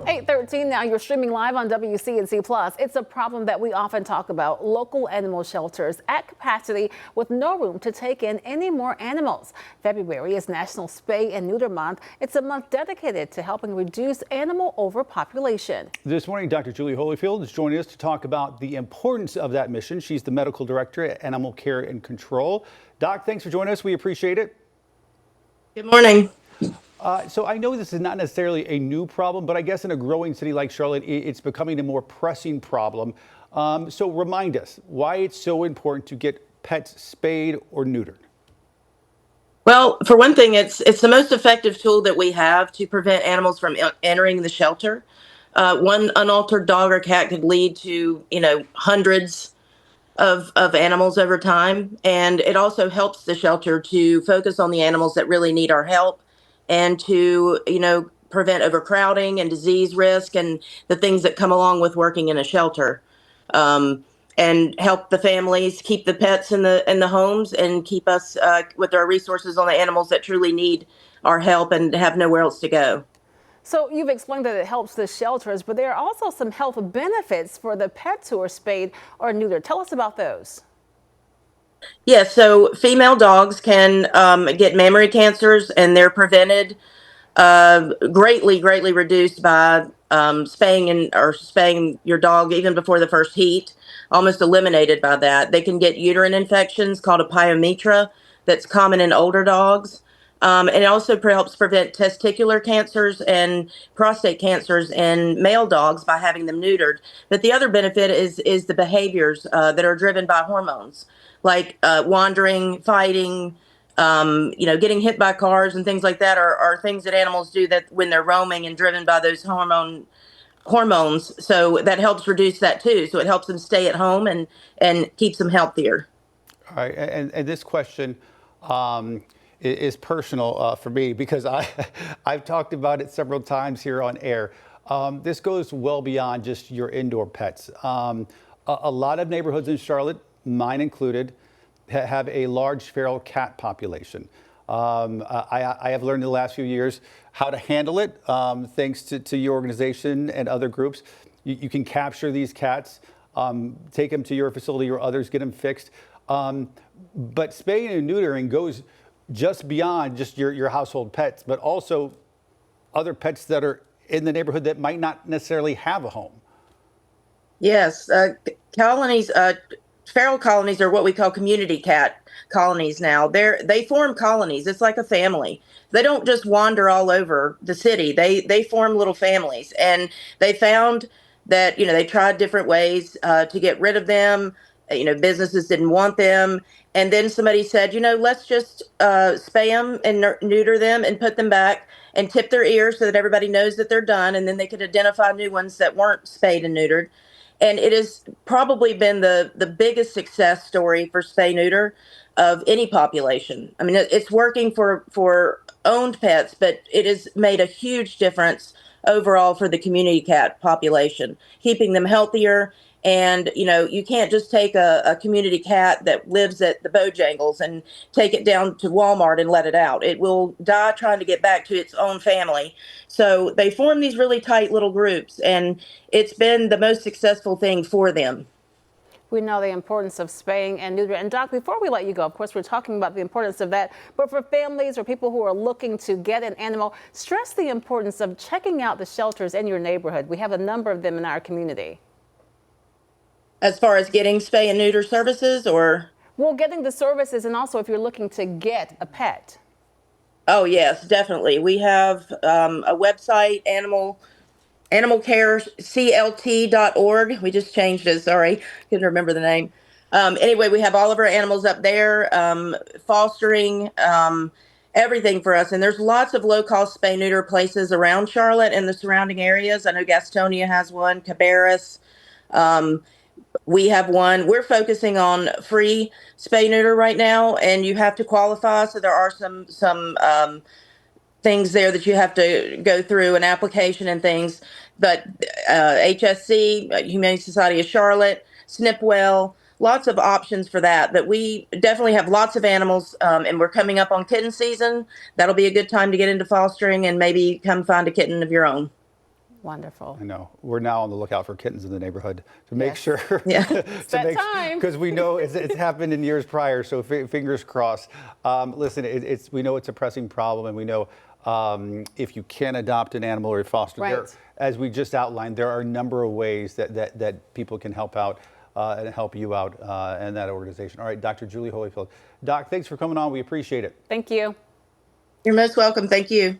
8:13 now. You're streaming live on WCNC Plus. It's a problem that we often talk about. Local animal shelters at capacity with no room to take in any more animals. February is National Spay and Neuter Month. It's a month dedicated to helping reduce animal overpopulation. This morning, Dr. Julie Holyfield is joining us to talk about the importance of that mission. She's the medical director at Animal Care and Control. Doc, thanks for joining us. We appreciate it. Good morning. So I know this is not necessarily a new problem, but I guess in a growing city like Charlotte, it's becoming a more pressing problem. So remind us why it's so important to get pets spayed or neutered. Well, for one thing, it's the most effective tool that we have to prevent animals from entering the shelter. One unaltered dog or cat could lead to, hundreds of animals over time. And it also helps the shelter to focus on the animals that really need our help and to, prevent overcrowding and disease risk and the things that come along with working in a shelter. And help the families keep the pets in the homes and keep us with our resources on the animals that truly need our help and have nowhere else to go. So you've explained that it helps the shelters, but there are also some health benefits for the pets who are spayed or neutered. Tell us about those. Yes, so female dogs can get mammary cancers, and they're prevented greatly reduced by spaying your dog even before the first heat, almost eliminated by that. They can get uterine infections called a pyometra that's common in older dogs. And it also helps prevent testicular cancers and prostate cancers in male dogs by having them neutered. But the other benefit is the behaviors that are driven by hormones, like wandering, fighting, getting hit by cars and things like that are things that animals do that when they're roaming and driven by those hormones. So that helps reduce that too. So it helps them stay at home and keeps them healthier. All right, and this question is personal for me because I've talked about it several times here on air. This goes well beyond just your indoor pets. A lot of neighborhoods in Charlotte, mine included, have a large feral cat population. I have learned in the last few years how to handle it, thanks to your organization and other groups. You can capture these cats, take them to your facility or others, get them fixed. But spaying and neutering goes just beyond just your household pets, but also other pets that are in the neighborhood that might not necessarily have a home. Yes, colonies, feral colonies are what we call community cat colonies now. They form colonies. It's like a family. They don't just wander all over the city. They form little families. And they found that, they tried different ways to get rid of them. Businesses didn't want them. And then somebody said, let's just spay them and neuter them and put them back and tip their ears so that everybody knows that they're done. And then they could identify new ones that weren't spayed and neutered. And it has probably been the biggest success story for spay neuter of any population. I mean, it's working for owned pets, but it has made a huge difference overall for the community cat population, keeping them healthier. And, you can't just take a community cat that lives at the Bojangles and take it down to Walmart and let it out. It will die trying to get back to its own family. So they form these really tight little groups, and it's been the most successful thing for them. We know the importance of spaying and neutering. And Doc, before we let you go, of course, we're talking about the importance of that. But for families or people who are looking to get an animal, stress the importance of checking out the shelters in your neighborhood. We have a number of them in our community. As far as getting spay and neuter services, or? Well, getting the services, and also if you're looking to get a pet. Oh, yes, definitely. We have a website, animalcareclt.org. We just changed it. Sorry, couldn't remember the name. Anyway, we have all of our animals up there, fostering, everything for us. And there's lots of low-cost spay neuter places around Charlotte and the surrounding areas. I know Gastonia has one, Cabarrus. We have one. We're focusing on free spay neuter right now, and you have to qualify. So there are some things there that you have to go through, an application and things. But HSC, Humane Society of Charlotte, Snipwell, lots of options for that. But we definitely have lots of animals, and we're coming up on kitten season. That'll be a good time to get into fostering and maybe come find a kitten of your own. Wonderful. I know. We're now on the lookout for kittens in the neighborhood to make sure. Yeah. that time. Because we know it's happened in years prior, so fingers crossed. Listen, we know it's a pressing problem, and we know if you can adopt an animal or foster, Right. as we just outlined, there are a number of ways that people can help out and help you out and that organization. All right, Dr. Julie Holyfield. Doc, thanks for coming on. We appreciate it. Thank you. You're most welcome. Thank you.